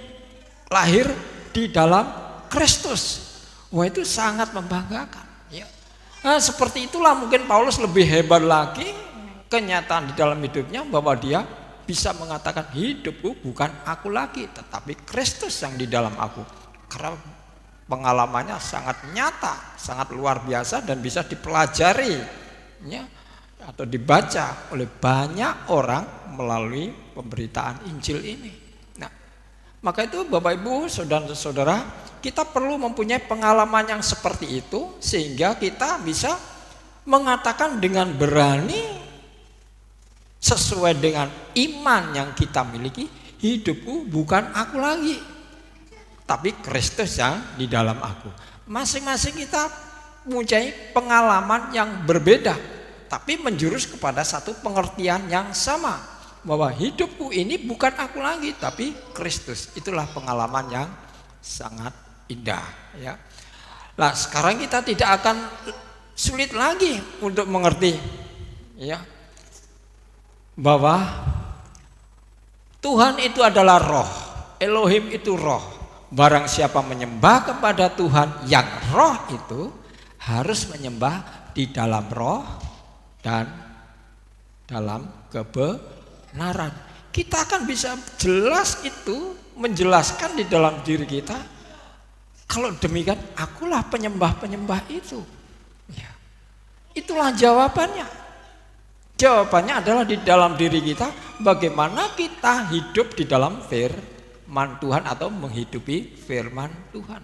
lahir di dalam Kristus. Wah, itu sangat membanggakan, ya. Nah, seperti itulah mungkin Paulus lebih hebat lagi kenyataan di dalam hidupnya, bahwa dia bisa mengatakan hidupku bukan aku lagi, tetapi Kristus yang di dalam aku. Karena pengalamannya sangat nyata, sangat luar biasa dan bisa dipelajari ya, atau dibaca oleh banyak orang melalui pemberitaan Injil ini. Nah, maka itu Bapak Ibu, saudara-saudara, kita perlu mempunyai pengalaman yang seperti itu sehingga kita bisa mengatakan dengan berani sesuai dengan iman yang kita miliki, hidupku bukan aku lagi, tapi Kristus yang di dalam aku. Masing-masing kita mempunyai pengalaman yang berbeda, tapi menjurus kepada satu pengertian yang sama, bahwa hidupku ini bukan aku lagi, tapi Kristus. Itulah pengalaman yang sangat indah ya. Nah, sekarang kita tidak akan sulit lagi untuk mengerti ya, bahwa Tuhan itu adalah roh, Elohim itu roh. Barang siapa menyembah kepada Tuhan yang roh itu harus menyembah di dalam roh dan dalam kebenaran. Kita akan bisa jelas itu menjelaskan di dalam diri kita. Kalau demikian, akulah penyembah-penyembah itu. Ya. Itulah jawabannya. Jawabannya adalah di dalam diri kita, bagaimana kita hidup di dalam firman Tuhan atau menghidupi firman Tuhan.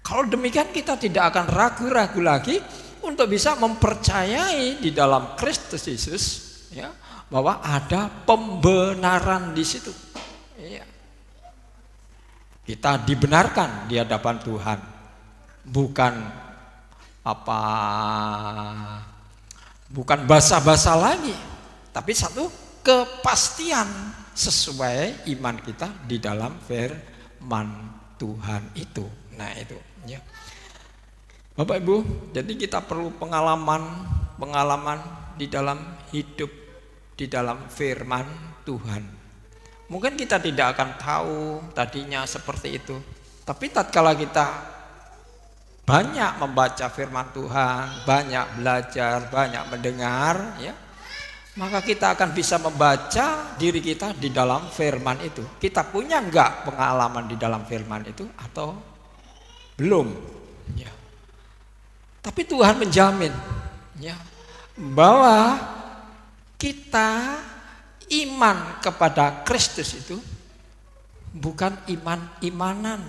Kalau demikian kita tidak akan ragu-ragu lagi untuk bisa mempercayai di dalam Kristus Yesus ya, bahwa ada pembenaran di situ. Ya. Kita dibenarkan di hadapan Tuhan, bukan bukan basa-basa lagi, tapi satu kepastian sesuai iman kita di dalam firman Tuhan itu. Nah itu ya. Bapak Ibu, jadi kita perlu pengalaman di dalam hidup di dalam firman Tuhan. Mungkin kita tidak akan tahu tadinya seperti itu, tapi tatkala kita banyak membaca firman Tuhan, banyak belajar, banyak mendengar ya, maka kita akan bisa membaca diri kita di dalam firman itu. Kita punya enggak pengalaman di dalam firman itu atau belum ya. Tapi Tuhan menjamin ya, bahwa kita iman kepada Kristus itu bukan iman-imanan,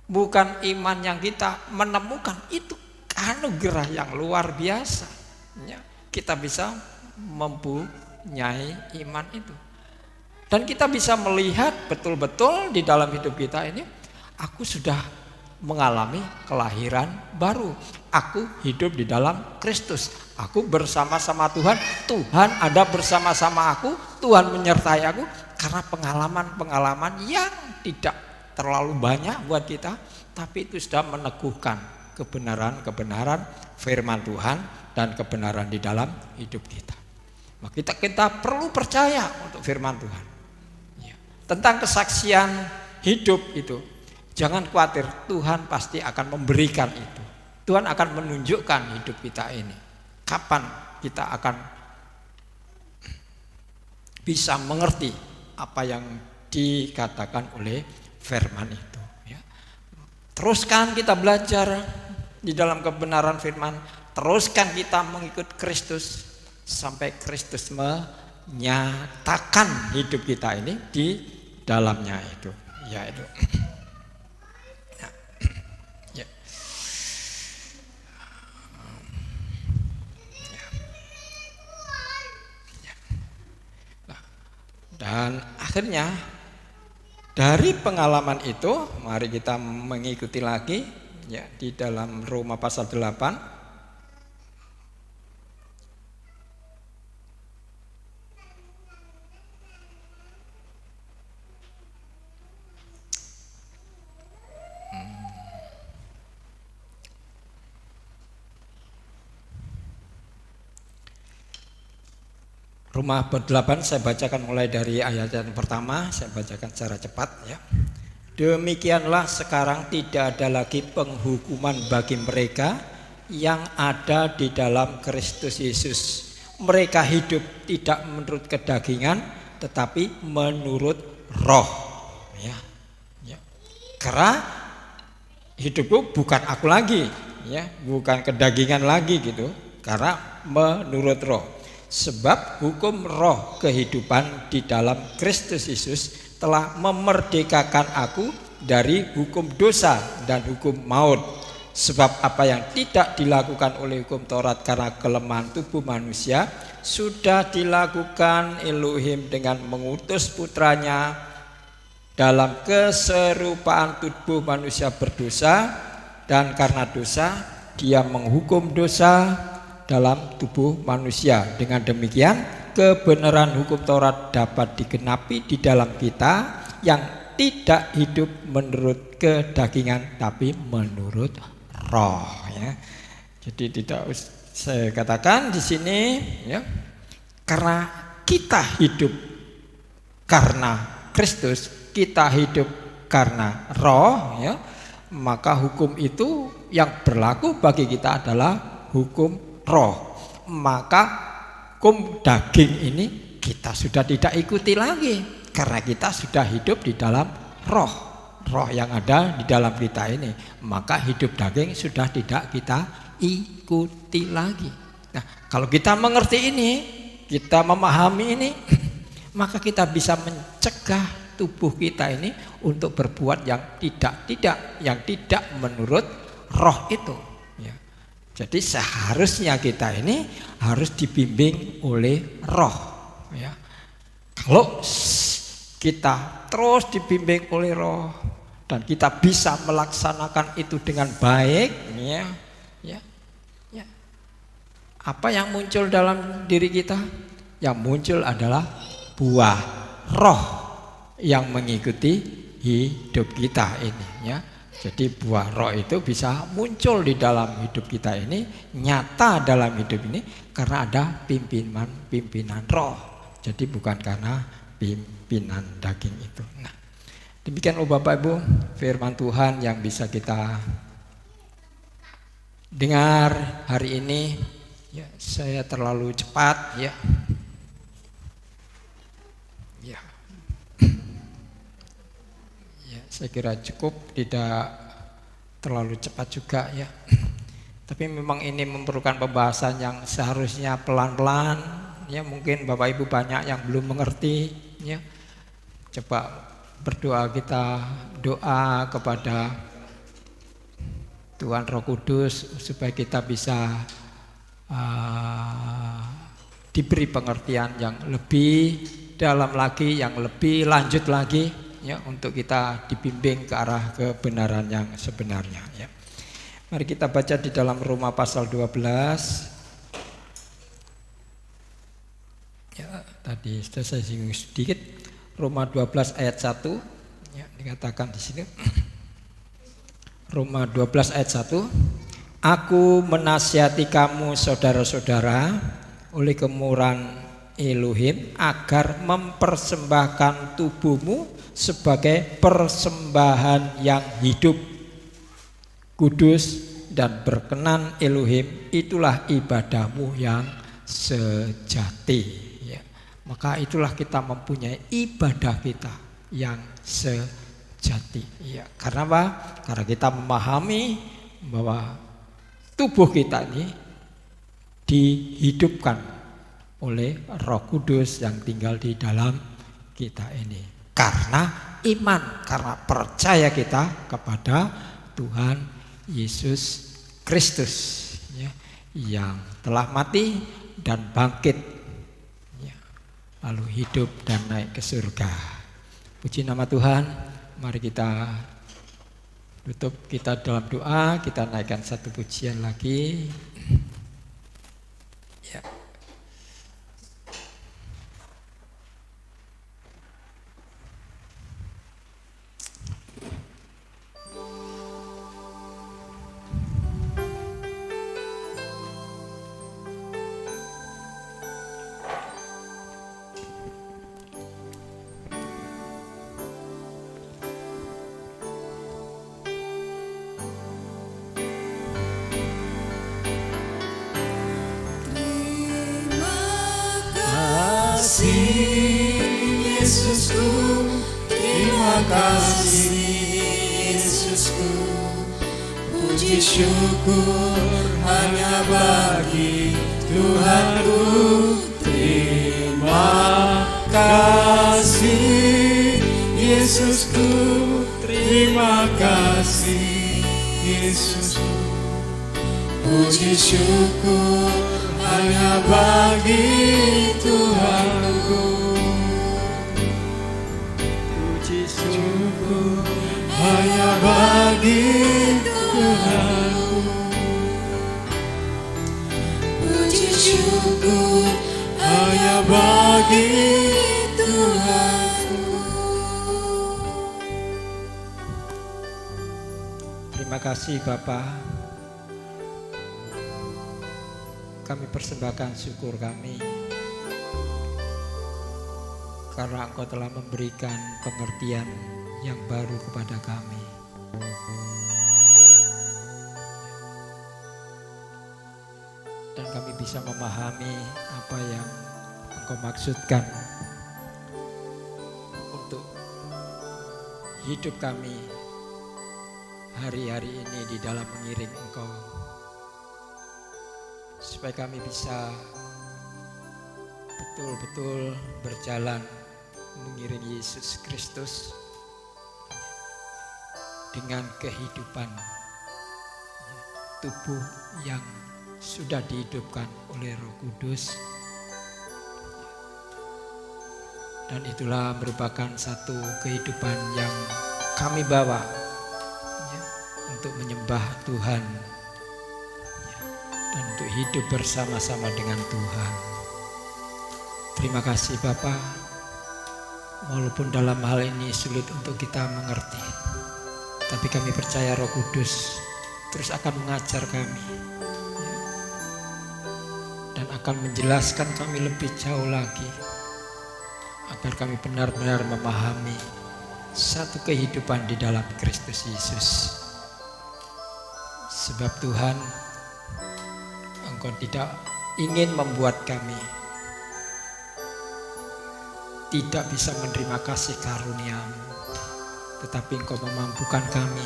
bukan iman yang kita menemukan, itu anugerah yang luar biasa ya. Kita bisa mempunyai iman itu, dan kita bisa melihat betul-betul di dalam hidup kita ini, aku sudah mengalami kelahiran baru, aku hidup di dalam Kristus, aku bersama-sama Tuhan, Tuhan ada bersama-sama aku, Tuhan menyertai aku, karena pengalaman-pengalaman yang tidak terlalu banyak buat kita, tapi itu sudah meneguhkan kebenaran-kebenaran firman Tuhan dan kebenaran di dalam hidup kita. Maka kita perlu percaya untuk firman Tuhan ya. Tentang kesaksian hidup itu, jangan khawatir, Tuhan pasti akan memberikan itu. Tuhan akan menunjukkan hidup kita ini, kapan kita akan bisa mengerti apa yang dikatakan oleh firman itu ya. Teruskan kita belajar di dalam kebenaran firman, teruskan kita mengikut Kristus sampai Kristus menyatakan hidup kita ini di dalamnya itu ya, itu ya. Nah, dan akhirnya dari pengalaman itu, mari kita mengikuti lagi ya di dalam Roma pasal 8. Roma bab 8 saya bacakan mulai dari ayat yang pertama, saya bacakan secara cepat ya. Demikianlah sekarang tidak ada lagi penghukuman bagi mereka yang ada di dalam Kristus Yesus. Mereka hidup tidak menurut kedagingan tetapi menurut roh ya. Ya. Karena hidupku bukan aku lagi, ya, bukan kedagingan lagi gitu, karena menurut roh. Sebab hukum roh kehidupan di dalam Kristus Yesus telah memerdekakan aku dari hukum dosa dan hukum maut. Sebab apa yang tidak dilakukan oleh hukum Taurat karena kelemahan tubuh manusia sudah dilakukan Elohim dengan mengutus putranya dalam keserupaan tubuh manusia berdosa, dan karena dosa dia menghukum dosa dalam tubuh manusia. Dengan demikian kebenaran hukum Taurat dapat digenapi di dalam kita yang tidak hidup menurut kedagingan tapi menurut roh, ya. Jadi tidak saya katakan di sini, ya, karena kita hidup karena Kristus, kita hidup karena roh, ya, maka hukum itu yang berlaku bagi kita adalah hukum roh. Maka hukum daging ini kita sudah tidak ikuti lagi, karena kita sudah hidup di dalam roh yang ada di dalam kita ini. Maka hidup daging sudah tidak kita ikuti lagi. Nah, kalau kita mengerti ini, kita memahami ini, maka kita bisa mencegah tubuh kita ini untuk berbuat yang tidak menurut roh itu, ya. Jadi seharusnya kita ini harus dibimbing oleh roh, ya. Kalau kita terus dibimbing oleh roh dan kita bisa melaksanakan itu dengan baik, ya. Apa yang muncul dalam diri kita? Yang muncul adalah buah roh yang mengikuti hidup kita ini, ya. Jadi buah roh itu bisa muncul di dalam hidup kita ini, nyata dalam hidup ini, karena ada pimpinan roh. Jadi bukan karena pimpinan daging itu. Nah, demikian Bapak Ibu firman Tuhan yang bisa kita dengar hari ini. Ya, saya terlalu cepat, ya. Saya kira cukup, tidak terlalu cepat juga, ya. Tapi memang ini memerlukan pembahasan yang seharusnya pelan-pelan, ya. Mungkin Bapak Ibu banyak yang belum mengerti, ya. Coba berdoa, kita doa kepada Tuhan Roh Kudus supaya kita bisa diberi pengertian yang lebih dalam lagi, yang lebih lanjut lagi, ya, untuk kita dibimbing ke arah kebenaran yang sebenarnya, ya. Mari kita baca di dalam Roma pasal 12. Ya, tadi sudah saya singgung sedikit. Roma 12 ayat 1, ya, dikatakan di sini. Roma 12 ayat 1. Aku menasihati kamu saudara-saudara oleh kemurahan Elohim agar mempersembahkan tubuhmu sebagai persembahan yang hidup, kudus dan berkenan Elohim, itulah ibadahmu yang sejati, ya. Maka itulah kita mempunyai ibadah kita yang sejati, ya. Karena apa? Karena kita memahami bahwa tubuh kita ini dihidupkan oleh Roh Kudus yang tinggal di dalam kita ini, karena iman, karena percaya kita kepada Tuhan Yesus Kristus, ya, yang telah mati dan bangkit, ya, lalu hidup dan naik ke surga. Puji nama Tuhan. Mari kita tutup kita dalam doa, kita naikkan satu pujian lagi, ya. Yesusku, terima kasih Yesusku, Puji syukur hanya bagi Tuhanku. Terima kasih Yesusku, terima kasih Yesusku. Puji syukur hanya bagi Tuhanku. Puji syukur hanya bagi Tuhanku. Puji syukur hanya bagi Tuhanku. Terima kasih Bapa. Kami persembahkan syukur kami karena Engkau telah memberikan pengertian yang baru kepada kami. Dan kami bisa memahami apa yang Engkau maksudkan untuk hidup kami hari-hari ini di dalam mengiring Engkau, supaya kami bisa betul-betul berjalan mengiring Yesus Kristus dengan kehidupan tubuh yang sudah dihidupkan oleh Roh Kudus. Dan itulah merupakan satu kehidupan yang kami bawa untuk menyembah Tuhan dan untuk hidup bersama-sama dengan Tuhan. Terima kasih Bapa, walaupun dalam hal ini sulit untuk kita mengerti, tapi kami percaya Roh Kudus terus akan mengajar kami dan akan menjelaskan kami lebih jauh lagi, agar kami benar-benar memahami satu kehidupan di dalam Kristus Yesus. Sebab Tuhan, Engkau tidak ingin membuat kami tidak bisa menerima kasih karunia-Mu, tetapi Engkau memampukan kami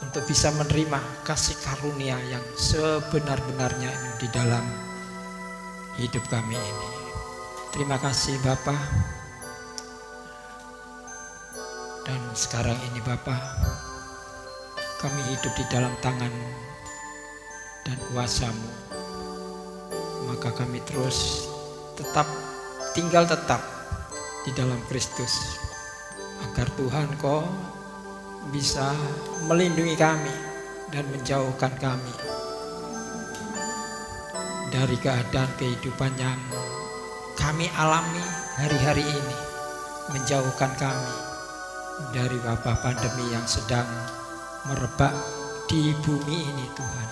untuk bisa menerima kasih karunia yang sebenar-benarnya di dalam hidup kami ini. Terima kasih Bapa. Dan sekarang ini Bapa, kami hidup di dalam tangan-Mu dan kuasa-Mu. Maka kami terus tinggal tetap di dalam Kristus, agar Tuhan Kau bisa melindungi kami dan menjauhkan kami dari keadaan kehidupan yang kami alami hari-hari ini, menjauhkan kami dari wabah pandemi yang sedang merebak di bumi ini Tuhan.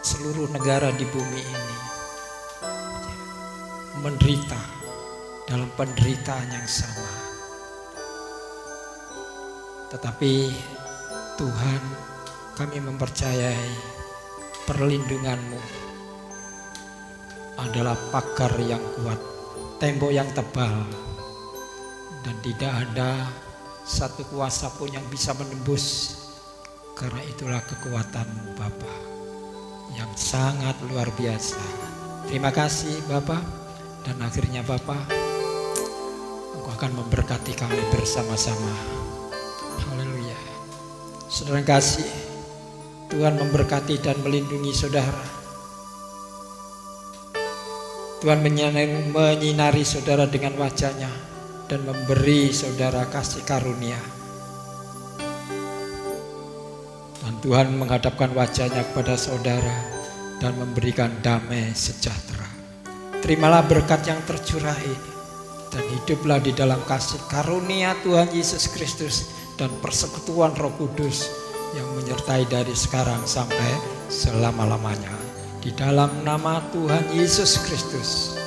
Seluruh negara di bumi ini menderita dalam penderitaan yang sama. Tetapi Tuhan, kami mempercayai perlindungan-Mu adalah pagar yang kuat, tembok yang tebal, dan tidak ada satu kuasa pun yang bisa menembus. Karena itulah kekuatan-Mu Bapa yang sangat luar biasa. Terima kasih Bapa. Dan akhirnya Bapa, Engkau akan memberkati kami bersama-sama. Haleluya. Saudara kasih, Tuhan memberkati dan melindungi saudara. Tuhan menyinari saudara dengan wajah-Nya dan memberi saudara kasih karunia. Dan Tuhan menghadapkan wajah-Nya kepada saudara dan memberikan damai sejahtera. Terimalah berkat yang tercurah ini dan hiduplah di dalam kasih karunia Tuhan Yesus Kristus dan persekutuan Roh Kudus yang menyertai dari sekarang sampai selama-lamanya. Di dalam nama Tuhan Yesus Kristus,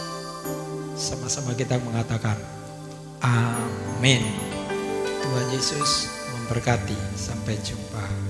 sama-sama kita mengatakan amin. Tuhan Yesus memberkati. Sampai jumpa.